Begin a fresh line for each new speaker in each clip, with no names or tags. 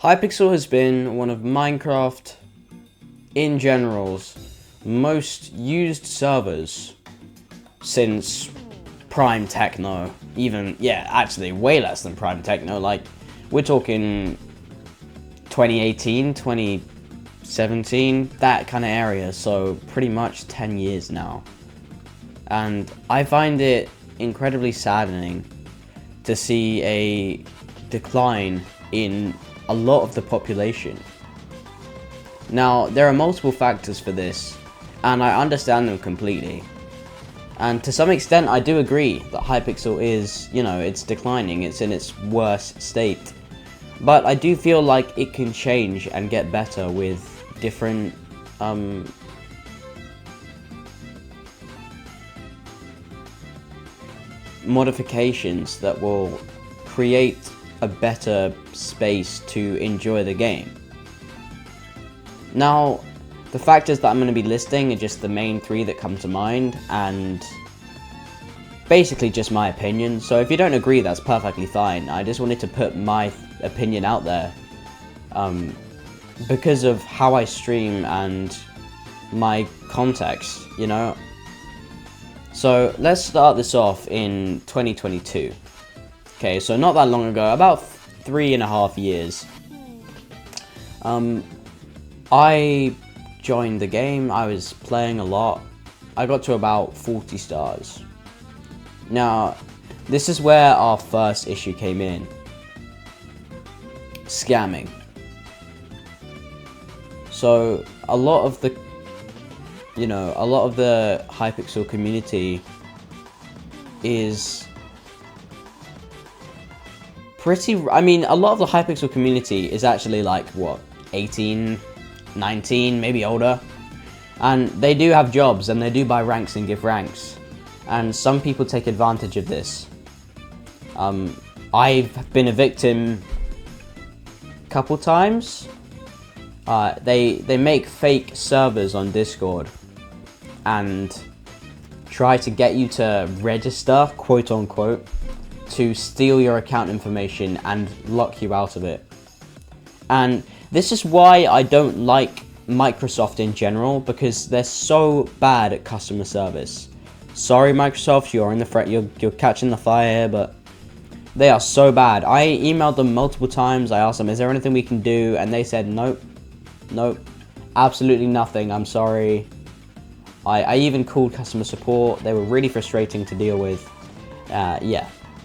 Hypixel has been one of Minecraft, in general's, most used servers since Prime Techno. Actually, way less than Prime Techno. Like, we're talking 2018, 2017, that kind of area, so pretty much 10 years now. And I find it incredibly saddening to see a decline in a lot of the population. Now, there are multiple factors for this, and I understand them completely. And to some extent, I do agree that Hypixel is, it's declining, it's in its worst state. But I do feel like it can change and get better with different, modifications that will create a better space to enjoy the game. Now, the factors that I'm going to be listing are just the main three that come to mind, and basically just my opinion. So if you don't agree, that's perfectly fine. I just wanted to put my opinion out there because of how I stream and my context, So let's start this off in 2022. Okay, so not that long ago, about 3.5 years. I joined the game, I was playing a lot. I got to about 40 stars. Now, this is where our first issue came in. Scamming. So, a lot of the Hypixel community is a lot of the Hypixel community is actually like, 18, 19, maybe older. And they do have jobs, and they do buy ranks and give ranks. And some people take advantage of this. I've been a victim a couple times. They make fake servers on Discord and try to get you to register, quote unquote, to steal your account information and lock you out of it. And this is why I don't like Microsoft in general, because they're so bad at customer service. Sorry, Microsoft, you're catching the fire here, but they are so bad. I emailed them multiple times. I asked them, is there anything we can do? And they said, nope, absolutely nothing. I'm sorry. I even called customer support. They were really frustrating to deal with.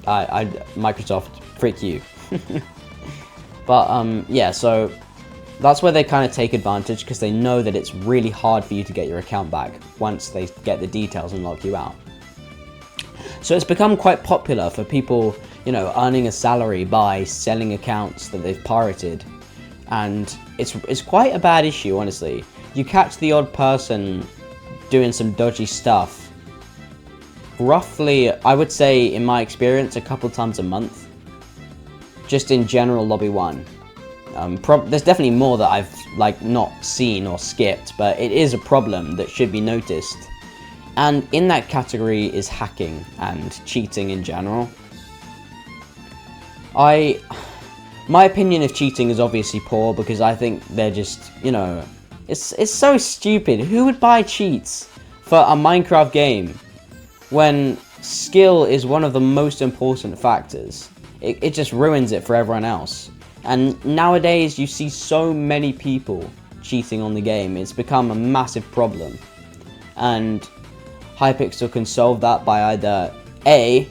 Microsoft, frick you. But so that's where they kind of take advantage, because they know that it's really hard for you to get your account back once they get the details and lock you out. So it's become quite popular for people, earning a salary by selling accounts that they've pirated. And it's quite a bad issue, honestly. You catch the odd person doing some dodgy stuff, roughly, I would say, in my experience, a couple times a month. Just in general lobby 1. There's definitely more that I've not seen or skipped, but it is a problem that should be noticed. And in that category is hacking and cheating in general. My opinion of cheating is obviously poor, because I think they're just, it's so stupid. Who would buy cheats for a Minecraft game when skill is one of the most important factors? It just ruins it for everyone else. And nowadays you see so many people cheating on the game. It's become a massive problem. And Hypixel can solve that by either A,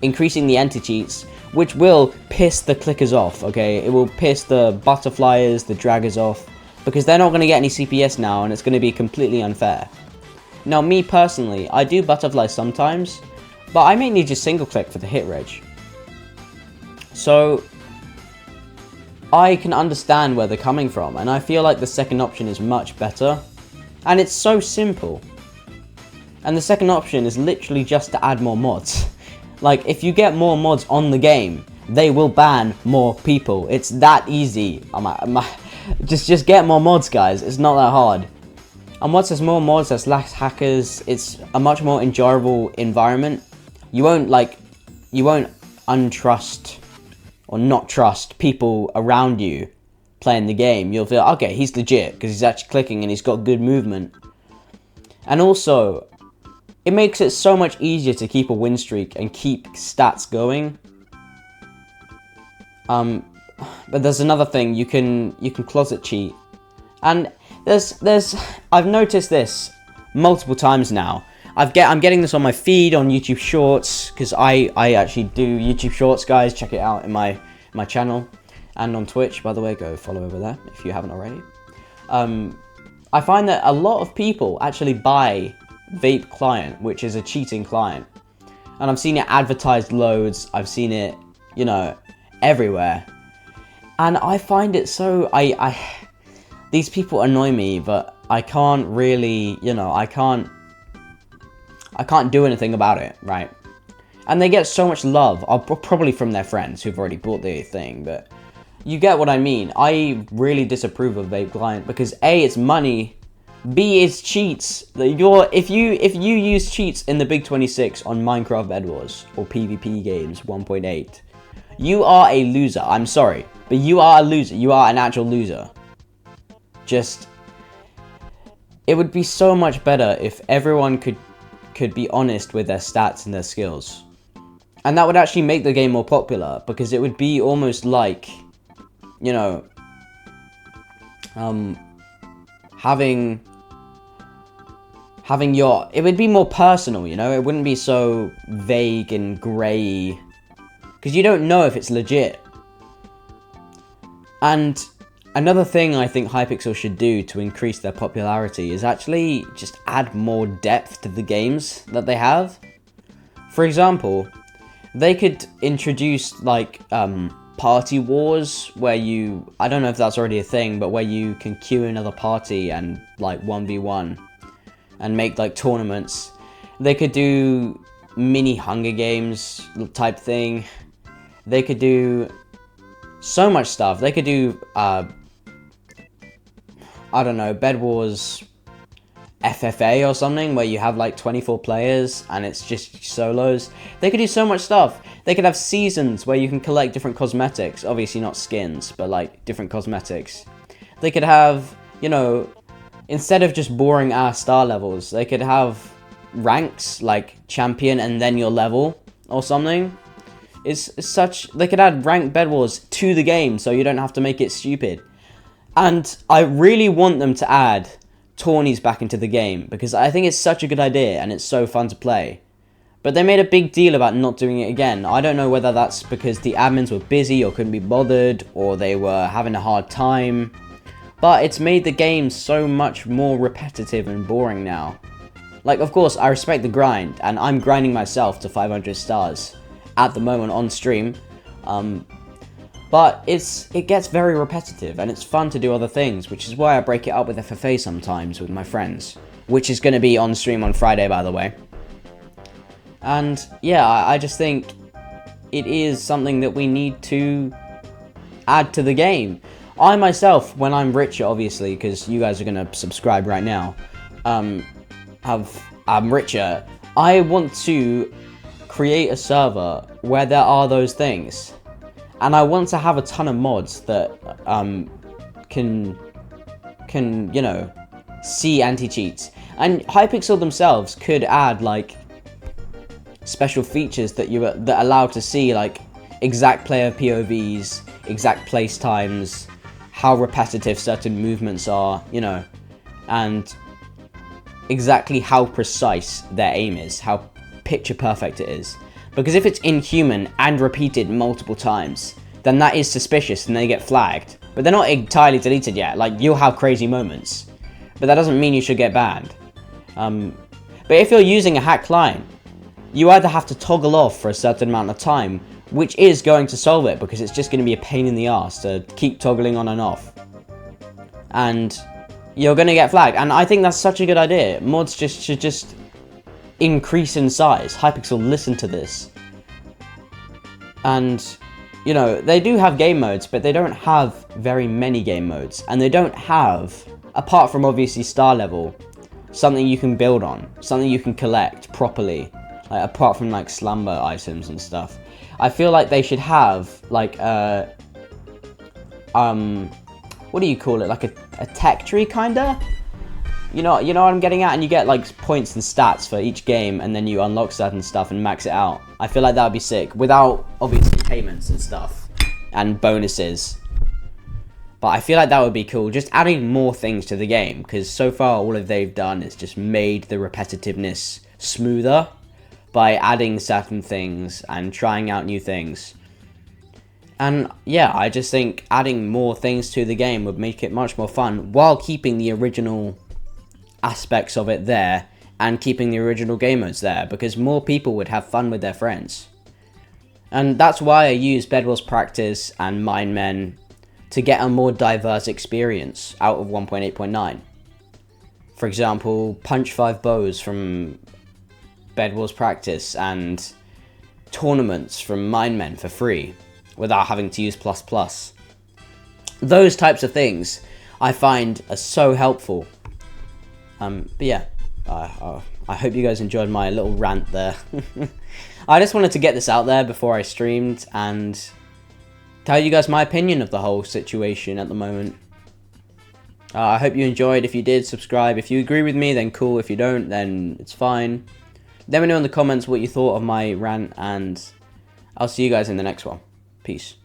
increasing the anti-cheats, which will piss the clickers off, okay? It will piss the butterfliers, the draggers off, because they're not going to get any CPS now, and it's going to be completely unfair. Now, me personally, I do butterfly sometimes, but I mainly just single click for the hit reg. So I can understand where they're coming from, and I feel like the second option is much better, and it's so simple. And the second option is literally just to add more mods. Like, if you get more mods on the game, they will ban more people. It's that easy. Just get more mods, guys. It's not that hard. And once there's more mods, there's less hackers. It's a much more enjoyable environment. You won't untrust or not trust people around you playing the game, you'll feel, okay, he's legit, because he's actually clicking and he's got good movement. And also, it makes it so much easier to keep a win streak and keep stats going. But there's another thing, you can closet cheat. And I've noticed this multiple times now. I'm getting this on my feed on YouTube Shorts, because I actually do YouTube Shorts, guys. Check it out in my channel. And on Twitch, by the way, go follow over there if you haven't already. I find that a lot of people actually buy Vape Client, which is a cheating client. And I've seen it advertised loads. I've seen it, you know, everywhere. And I find it so... these people annoy me, but I can't really, you know, I can't do anything about it, right? And they get so much love, probably from their friends who've already bought the thing, but you get what I mean. I really disapprove of Vape Client because A, it's money, B, it's cheats. If you use cheats in the Big 26 on Minecraft Bed Wars or PvP games 1.8, you are a loser. I'm sorry, but you are a loser. You are an actual loser. It would be so much better if everyone could be honest with their stats and their skills. And that would actually make the game more popular, because it would be almost like, you know, having it would be more personal, you know? It wouldn't be so vague and grey, because you don't know if it's legit. And another thing I think Hypixel should do to increase their popularity is actually just add more depth to the games that they have. For example, they could introduce, like, party wars, where you... I don't know if that's already a thing, but where you can queue another party and, like, 1v1. And make, like, tournaments. They could do mini Hunger Games type thing. They could do so much stuff. They could do, I don't know, Bed Wars FFA or something, where you have like 24 players and it's just solos. They could do so much stuff. They could have seasons where you can collect different cosmetics. Obviously not skins, but like different cosmetics. They could have, you know, instead of just boring ass star levels, they could have ranks like champion and then your level or something. They could add ranked Bed Wars to the game so you don't have to make it stupid. And I really want them to add tourneys back into the game, because I think it's such a good idea and it's so fun to play. But they made a big deal about not doing it again. I don't know whether that's because the admins were busy or couldn't be bothered, or they were having a hard time. But it's made the game so much more repetitive and boring now. Like, of course, I respect the grind, and I'm grinding myself to 500 stars at the moment on stream. But it gets very repetitive, and it's fun to do other things, which is why I break it up with FFA sometimes with my friends, which is going to be on stream on Friday, by the way. And yeah, I just think it is something that we need to add to the game. I myself, when I'm richer, obviously, because you guys are going to subscribe right now, I'm richer, I want to create a server where there are those things. And I want to have a ton of mods that can you know, see anti-cheats. And Hypixel themselves could add like special features that allow to see like exact player POVs, exact place times, how repetitive certain movements are, you know, and exactly how precise their aim is, how picture perfect it is. Because if it's inhuman and repeated multiple times, then that is suspicious and they get flagged. But they're not entirely deleted yet. Like, you'll have crazy moments, but that doesn't mean you should get banned. But if you're using a hack client, you either have to toggle off for a certain amount of time, which is going to solve it, because it's just going to be a pain in the ass to keep toggling on and off. And you're going to get flagged. And I think that's such a good idea. Mods should just increase in size. Hypixel, listen to this. And, you know, they do have game modes, but they don't have very many game modes. And they don't have, apart from obviously star level, something you can build on, something you can collect properly, like, apart from like slumber items and stuff. I feel like they should have like what do you call it, like a tech tree kinda? You know what I'm getting at? And you get like points and stats for each game, and then you unlock certain stuff and max it out. I feel like that would be sick, without obviously payments and stuff and bonuses. But I feel like that would be cool, just adding more things to the game, because so far all they've done is just made the repetitiveness smoother by adding certain things and trying out new things. And yeah, I just think adding more things to the game would make it much more fun, while keeping the original aspects of it there, and keeping the original game modes there, because more people would have fun with their friends. And that's why I use Bedwars Practice and Mine Men to get a more diverse experience out of 1.8.9. For example, Punch 5 Bows from Bedwars Practice, and tournaments from Mine Men for free, without having to use ++. Those types of things I find are so helpful. But yeah, I hope you guys enjoyed my little rant there. I just wanted to get this out there before I streamed and tell you guys my opinion of the whole situation at the moment. I hope you enjoyed. If you did, subscribe. If you agree with me, then cool. If you don't, then it's fine. Let me know in the comments what you thought of my rant, and I'll see you guys in the next one. Peace.